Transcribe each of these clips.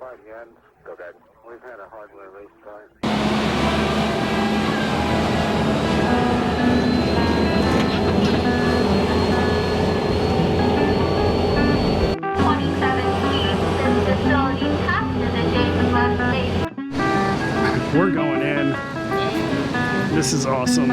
We've had a hardware restart. We're going in. This is awesome.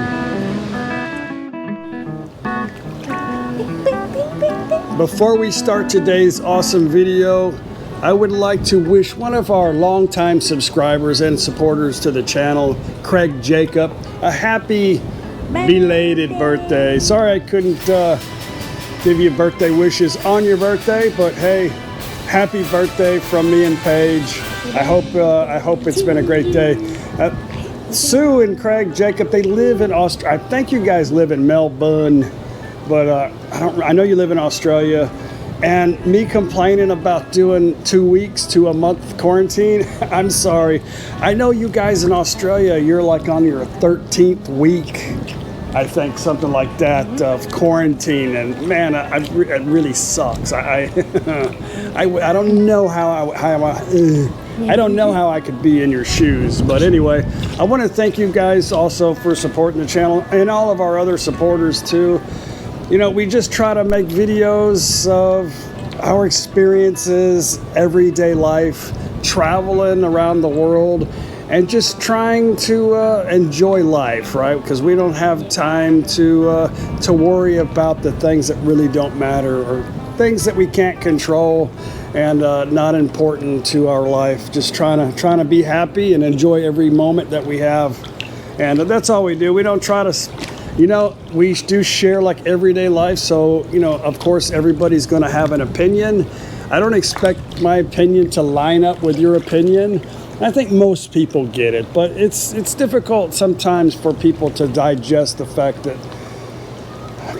Before we start today's awesome video, I would like to wish one of our longtime subscribers and supporters to the channel, Craig Jacob, a happy belated birthday. Sorry I couldn't give you birthday wishes on your birthday, but hey, happy birthday from me and Paige. I hope it's been a great day. Sue and Craig Jacob, they live in Australia. I think you guys live in Melbourne, but I know you live in Australia. And me complaining about doing 2 weeks to a month quarantine, I'm sorry. I know you guys in Australia, you're like on your 13th week, I think, something like that, of quarantine. And man, it really sucks. I don't know how I don't know how I could be in your shoes. But anyway, I want to thank you guys also for supporting the channel and all of our other supporters too. You know, we just try to make videos of our experiences, everyday life, traveling around the world, and just trying to enjoy life, right? Because we don't have time to worry about the things that really don't matter or things that we can't control and not important to our life. Just trying to be happy and enjoy every moment that we have, and that's all we do. We don't try to. You know, we do share like everyday life, so, you know, of course, everybody's going to have an opinion. I don't expect my opinion to line up with your opinion. I think most people get it, but it's difficult sometimes for people to digest the fact that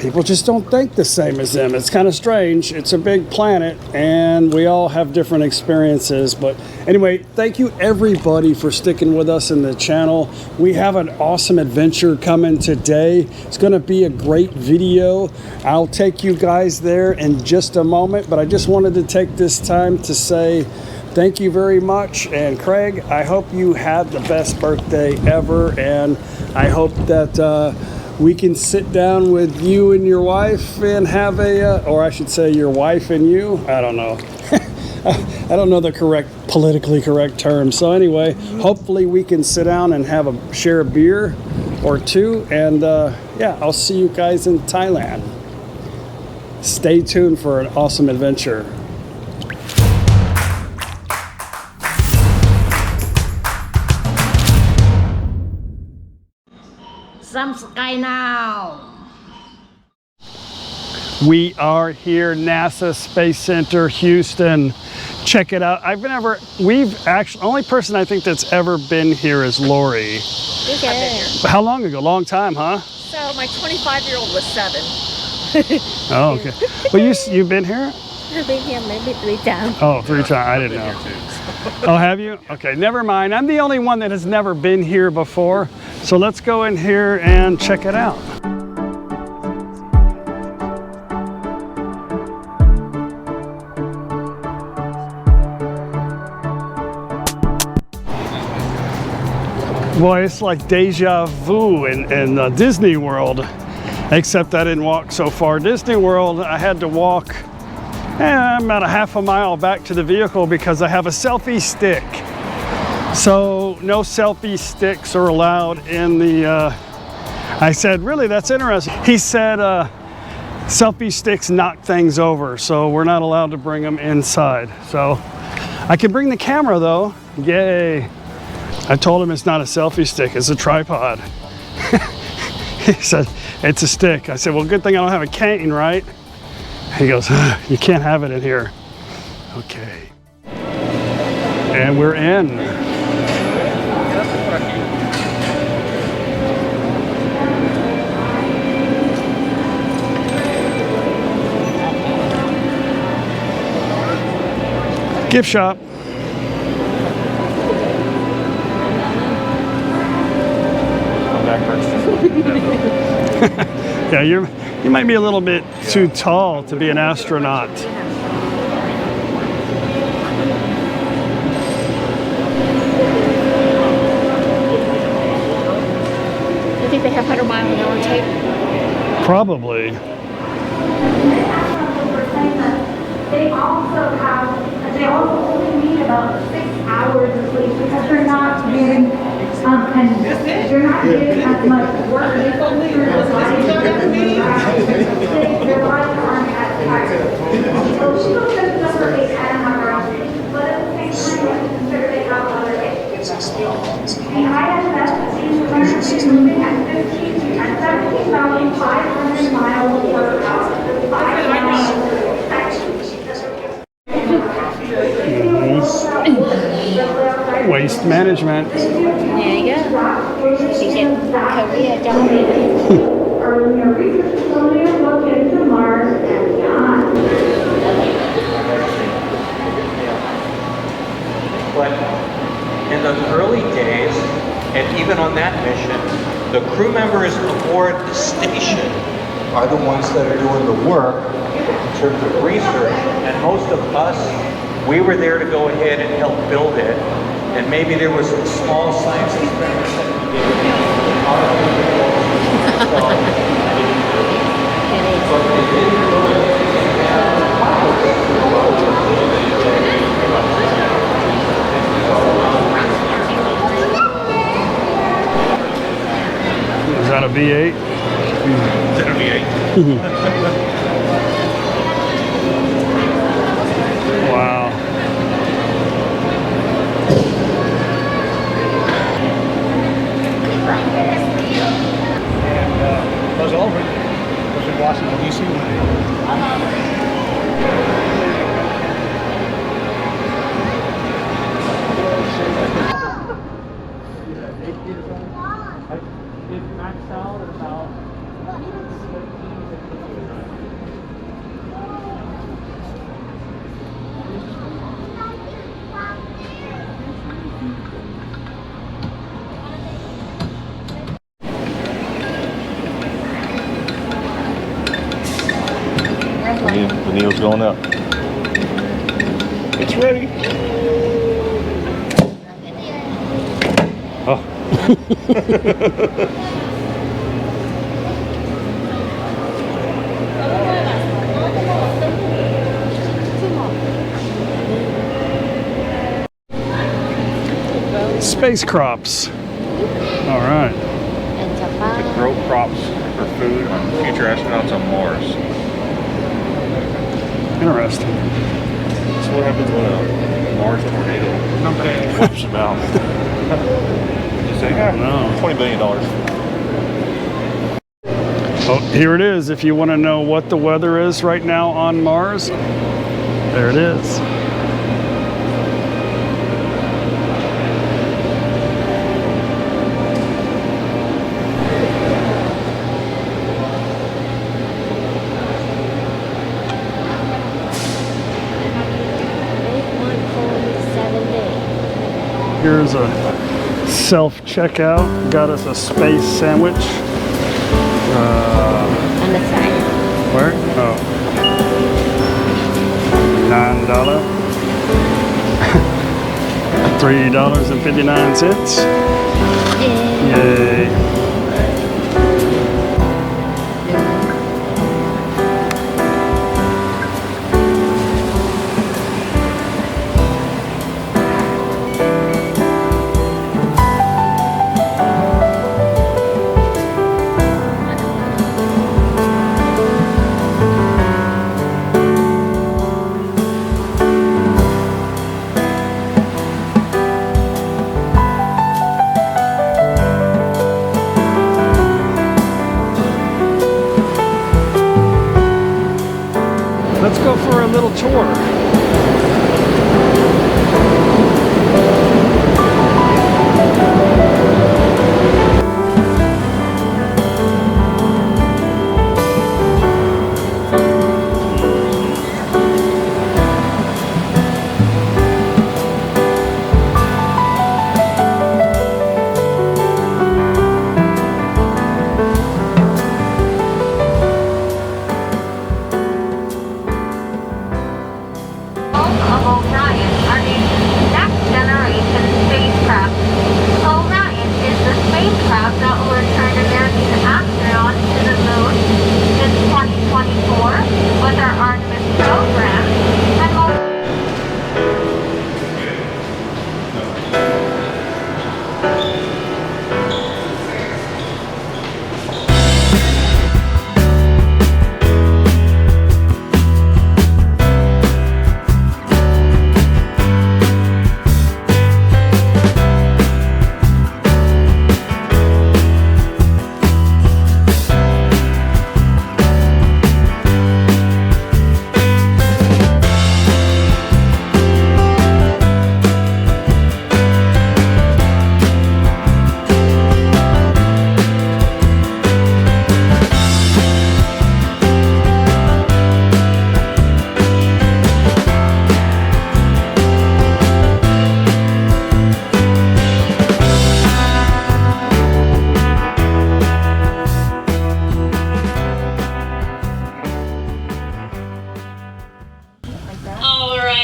people just don't think the same as them. It's kind of strange. It's a big planet, and we all have different experiences. But anyway, thank you everybody for sticking with us in the channel. We have an awesome adventure coming today. It's going to be a great video. I'll take you guys there in just a moment, but I just wanted to take this time to say thank you very much. And Craig, I hope you had the best birthday ever, and I hope that we can sit down with you and your wife and have or I should say your wife and you. I don't know. I don't know the politically correct term. So anyway, hopefully we can sit down and share a beer or two. And yeah, I'll see you guys in Thailand. Stay tuned for an awesome adventure. Some sky now. We are here, NASA Space Center, Houston. Check it out. Only person I think that's ever been here is Lori. Okay. How long ago? Long time, huh? So my 25-year-old was 7. Oh, okay. Well, you've been here? I've been here maybe 3 times. Oh, 3 times. I didn't know. Oh, have you? Okay, never mind. I'm the only one that has never been here before. So let's go in here and check it out. Boy, it's like deja vu in Disney World, except I didn't walk so far. Disney World, I had to walk about a half a mile back to the vehicle because I have a selfie stick. So no selfie sticks are allowed in the, I said, really, that's interesting. He said selfie sticks knock things over, so we're not allowed to bring them inside. So I can bring the camera though, yay. I told him it's not a selfie stick, it's a tripod. He said, it's a stick. I said, well, good thing I don't have a cane, right? He goes, you can't have it in here. Okay. And we're in. Gift shop. Yeah, you might be a little bit too tall to be an astronaut. have 100 mile an hour tape? Probably. They also only need about 6 hours of sleep because they're not getting and you're not getting as much work. Their bodies aren't as tired. So she looks at the number 8 and a half hours, but at the same time, we consider they have other days. The ISS is currently moving at 17,500 miles per hour. 5 miles per Waste management. There you go. She get career job. Earlier research facility located to Mars and beyond. But in those early days, and even on that mission, the crew members aboard the station are the ones that are doing the work in terms of research. And most of us, we were there to go ahead and help build it. And maybe there was some small science experiments that we did. Is that a V8? Is that a V8? Wow. Buzz Aldrin was in Washington, D.C. It maxed out at about The needle's going up. It's ready. Oh. Space crops. All right. To grow crops for food on future astronauts on Mars. Interesting. So what happens when a Mars tornado wipes them out? You say, know. $20 billion. Oh, here it is. If you want to know what the weather is right now on Mars, there it is. Here's a self-checkout. Got us a space sandwich. On the side. Where? Oh. $9. $3.59. Yay. Let's go for a little tour. Orion is the spacecraft that will return American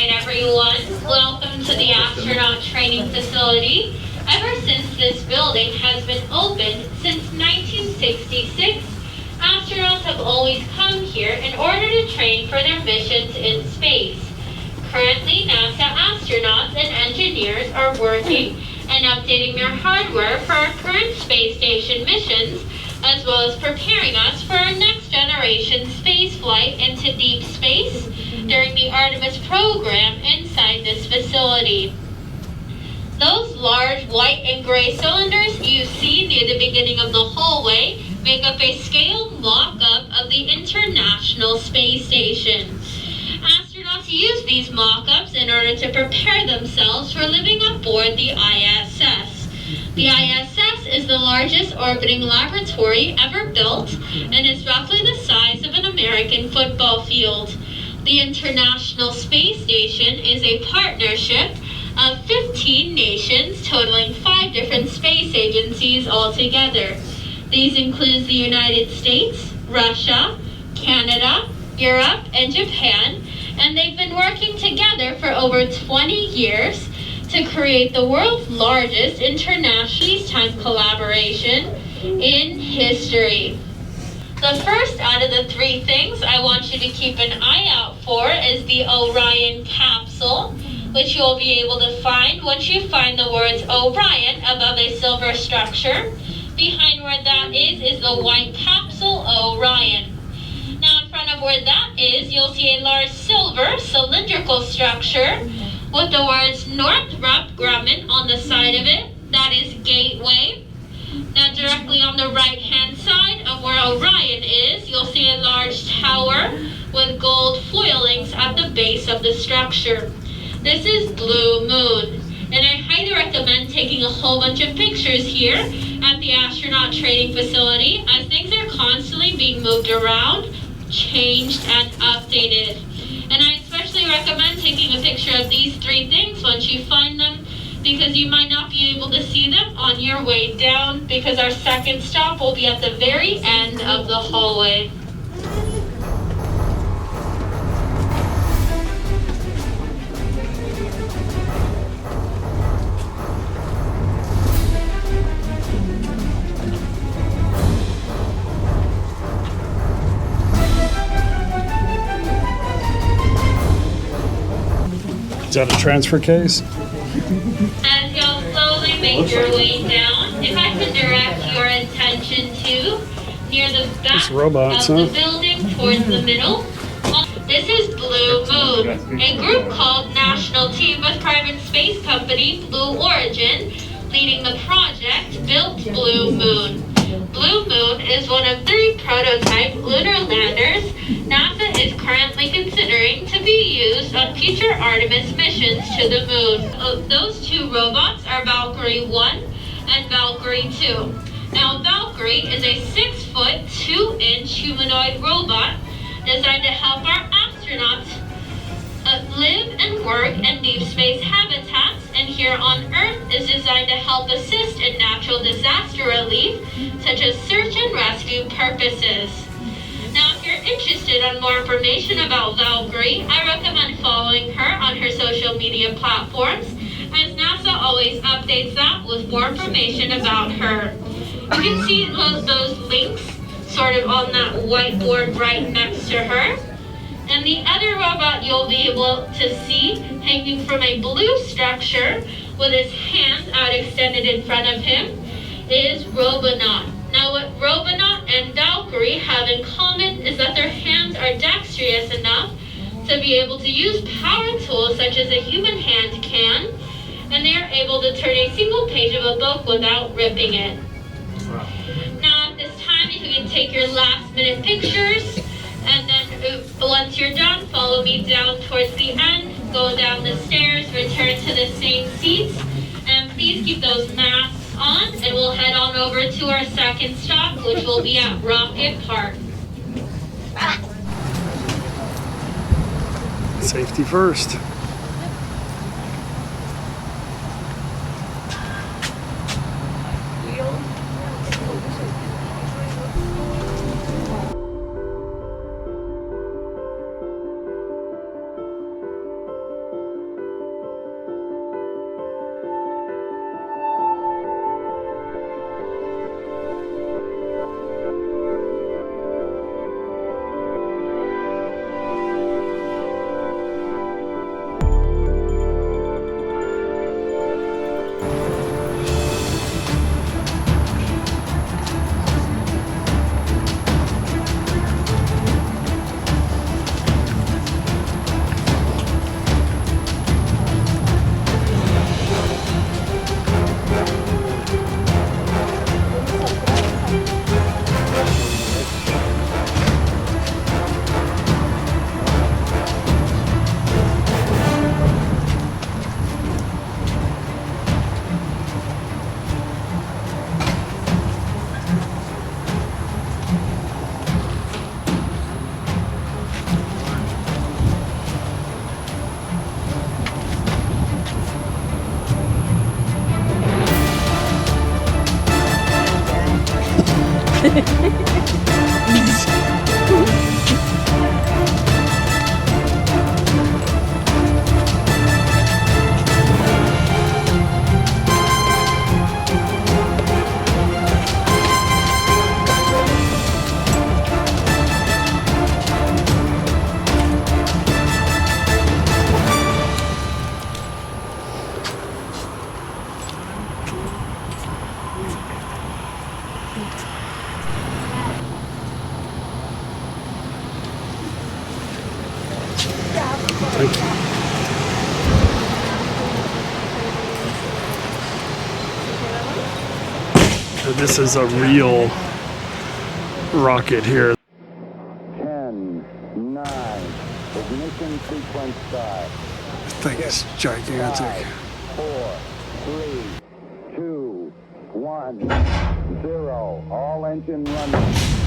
Alright everyone, welcome to the astronaut training facility. Ever since this building has been opened since 1966, astronauts have always come here in order to train for their missions in space. Currently, NASA astronauts and engineers are working and updating their hardware for our current space station missions, as well as preparing us for our next generation space flight into deep space during the Artemis program inside this facility. Those large white and gray cylinders you see near the beginning of the hallway make up a scaled mock-up of the International Space Station. Astronauts use these mock-ups in order to prepare themselves for living aboard the ISS. The ISS is the largest orbiting laboratory ever built and is roughly the size of an American football field. The International Space Station is a partnership of 15 nations totaling 5 different space agencies altogether. These include the United States, Russia, Canada, Europe, and Japan, and they've been working together for over 20 years to create the world's largest international peacetime collaboration in history. The first out of the 3 things I want you to keep an eye out for is the Orion capsule, which you'll be able to find once you find the words Orion above a silver structure. Behind where that is the white capsule Orion. Now in front of where that is, you'll see a large silver cylindrical structure with the words Northrop Grumman on the side of it. That is Gateway. Now directly on the right hand side of where Orion is, you'll see a large tower with gold foilings at the base of the structure. This is Blue Moon, and I highly recommend taking a whole bunch of pictures here at the astronaut training facility, as things are constantly being moved around, changed, and updated. And I especially recommend taking a picture of these 3 things once you find them, because you might not be able to see them on your way down, because our second stop will be at the very end of the hallway. Is that a transfer case? As you'll slowly make your way down, if I can direct your attention to near the back robots, of huh? the building towards the middle. This is Blue Moon, a group called National Team with private space company Blue Origin, leading the project built Blue Moon. Blue Moon is one of 3 prototype lunar landers NASA is currently considering to be used on future Artemis missions to the moon. Those 2 robots are Valkyrie 1 and Valkyrie 2. Now Valkyrie is a 6-foot, 2-inch humanoid robot designed to help our astronauts live and work in deep space habitats, and here on Earth is designed to help assist in natural disaster relief, such as search and rescue purposes. Now, if you're interested in more information about Valkyrie, I recommend following her on her social media platforms, as NASA always updates that with more information about her. You can see those links sort of on that whiteboard right next to her. And the other robot you'll be able to see hanging from a blue structure with his hands out extended in front of him is Robonaut. Now what Robonaut and Valkyrie have in common is that their hands are dexterous enough to be able to use power tools such as a human hand can, and they are able to turn a single page of a book without ripping it. Now at this time, if you can take your last minute pictures, and then once you're done, follow me down towards the end, go down the stairs, return to the same seats, and please keep those masks on, and we'll head on over to our second stop, which will be at Rocket Park. Safety first. This is a real rocket here. 10, 9, ignition sequence start. This thing is gigantic. 4, 3, 2, 1, 0. All engine running.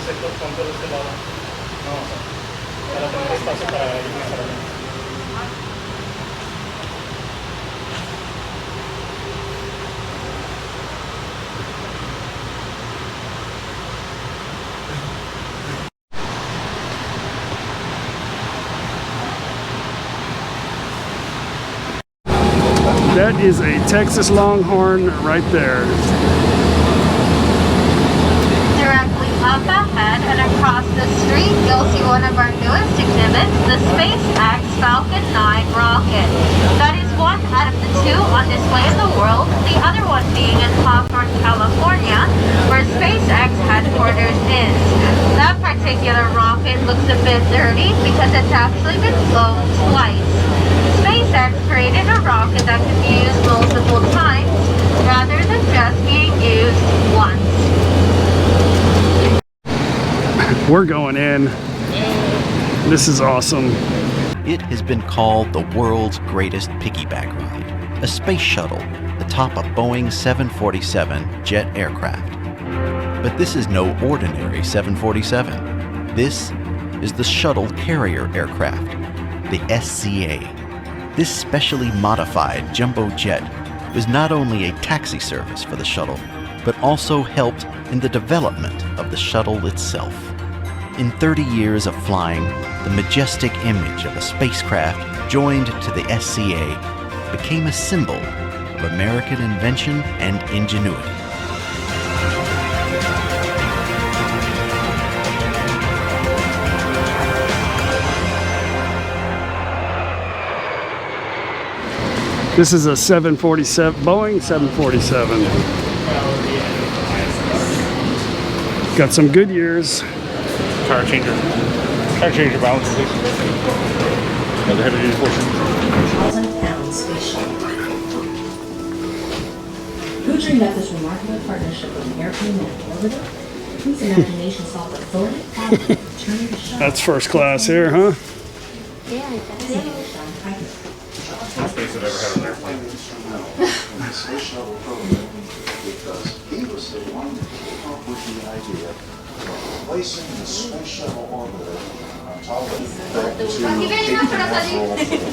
sector control उसके अलावा हाँ sir पहला तो मेरे पास कराया है ये sir That is a Texas Longhorn right there. Directly up ahead and across the street, you'll see one of our newest exhibits, the SpaceX Falcon 9 rocket. That is one out of the two on display in the world, the other one being in Hawthorne, California, where SpaceX headquarters is. That particular rocket looks a bit dirty because it's actually been flown twice. SpaceX created a rocket that can be used multiple times rather than just being used once. We're going in. This is awesome. It has been called the world's greatest piggyback ride, a space shuttle atop a Boeing 747 jet aircraft. But this is no ordinary 747. This is the Shuttle Carrier Aircraft, the SCA. This specially modified jumbo jet was not only a taxi service for the shuttle, but also helped in the development of the shuttle itself. In 30 years of flying, the majestic image of a spacecraft joined to the SCA became a symbol of American invention and ingenuity. This is a 747, Boeing 747. Got some good years. Tire changer balance, please. Another heavy duty portion. 1,000-pound space shuttle. Who dreamed up this remarkable partnership with an airplane and an orbiter? Whose imagination solved the thorny problem of returning the shuttle? That's first class here, huh? Yeah, that's it. Most things I've ever had on an airplane. The space shuttle program, because he was the one that came up with the idea of placing the space shuttle orbiter on top of the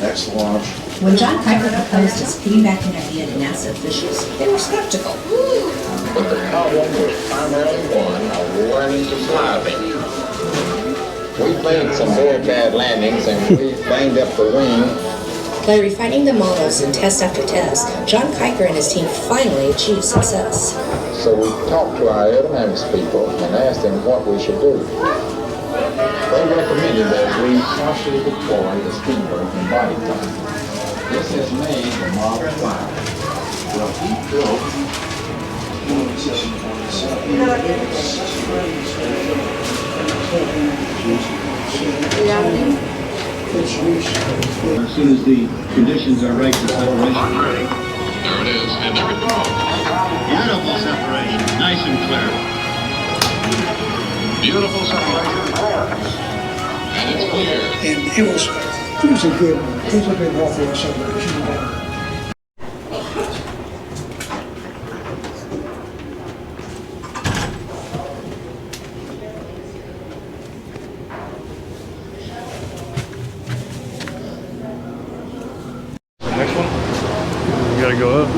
next launch. When John Kuiper proposed his piggybacking idea to NASA officials, they were skeptical. But the problem was primarily one of learning to fly things. We made some very bad landings and we banged up the wing. By refining the models in test after test, John Kuiper and his team finally achieved success. So we talked to our aerodynamics people and asked them what we should do. They recommended that we partially deploy the steamboat in body type. This is made the Model 5. Well, he built one 747. As soon as the conditions are right for separation. There it is, and there it goes. Beautiful separation, nice and clear. Beautiful separation. And it's clear. And it was a good healthy separation. Gotta go up.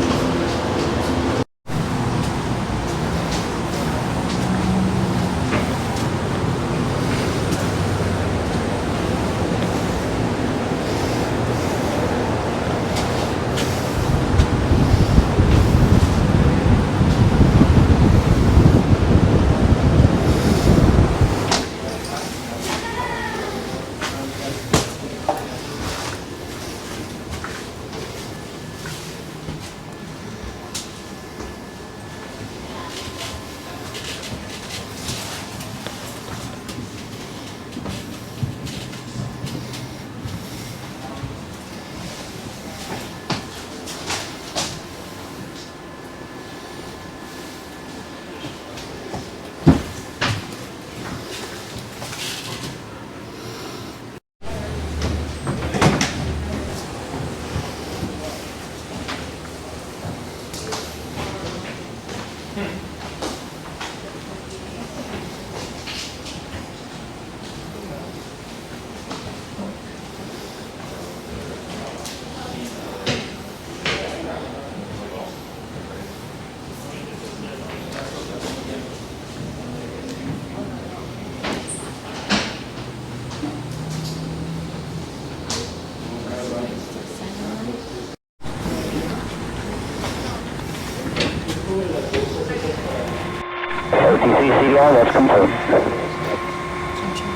CDR, that's confirmed.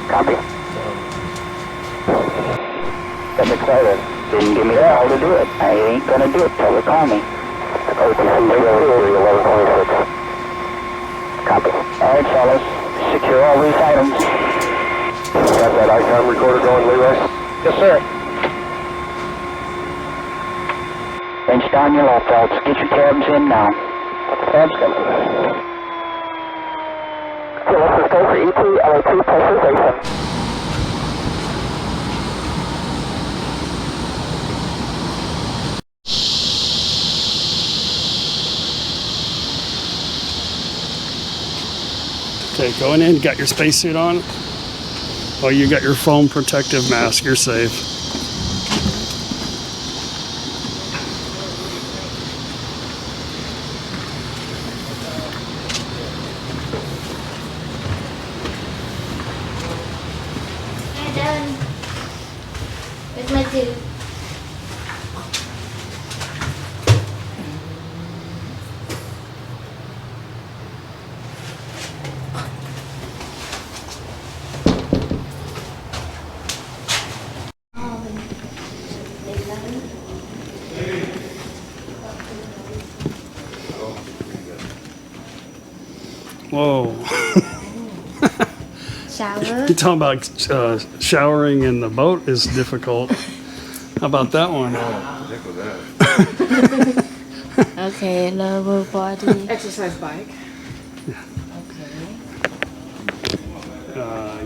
Copy. That's excited. Didn't give me the power to do it. I ain't gonna do it till they call me. OTC 1126. Copy. Alright, fellas. Secure all these items. Got that icon recorder going, Leroy? Yes, sir. Bench down your left, folks. Get your cabs in now. Cabs coming. Okay, let's just go for ET, LA2 pressurization. Okay, going in, got your spacesuit on. Oh, you got your foam protective mask, you're safe. It's my dude. Whoa. Shower. You talking about showering in the boat is difficult. How about that one? Okay, lower body. Exercise bike.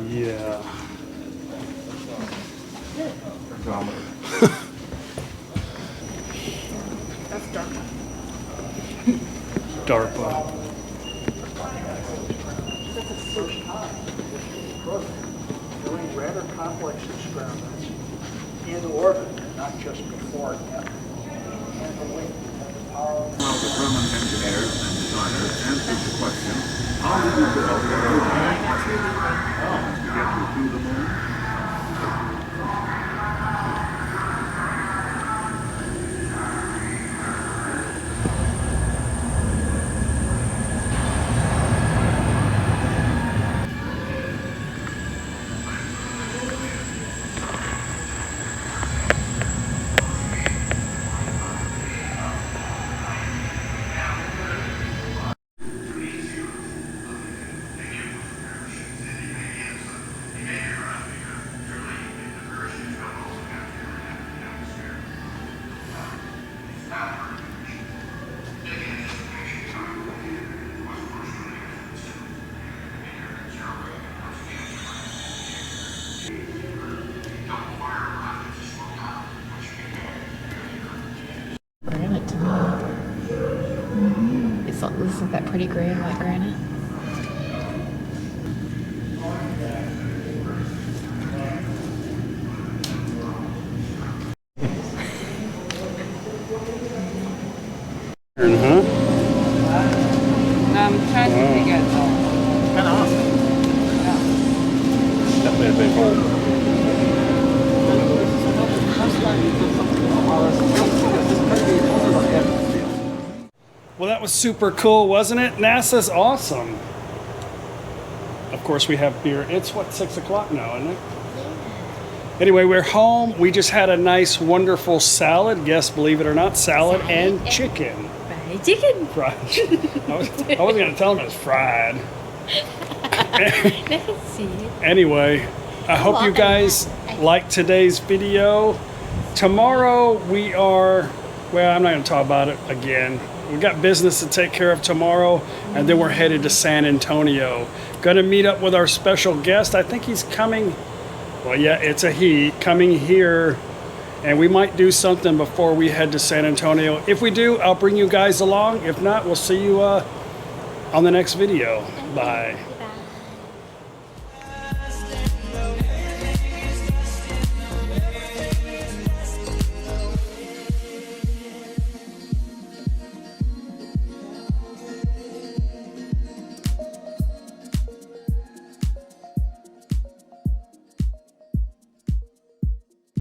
Yeah. That's DARPA. DARPA. Doing rather complex experiments in orbit, not just before and after. And the weight and the power. The German engineers and designers answered the question, how did you build the rocket to get you to the moon? Granite to me. Isn't that pretty gray and white granite? Huh? I'm trying to figure it out. Kind of awesome. Definitely a big hole. Well, that was super cool, wasn't it? NASA's awesome. Of course, we have beer. It's what, 6 o'clock now, isn't it? Anyway, we're home. We just had a nice, wonderful salad. Yes, believe it or not, salad and chicken. Fried chicken. Fried. I wasn't going to tell them it was fried. Anyway, I hope you guys liked today's video. Tomorrow we are, well, I'm not going to talk about it again. We got business to take care of tomorrow, and then we're headed to San Antonio. Going to meet up with our special guest. I think he's coming. Well, yeah, it's a he coming here, and we might do something before we head to San Antonio. If we do, I'll bring you guys along. If not, we'll see you on the next video. Bye.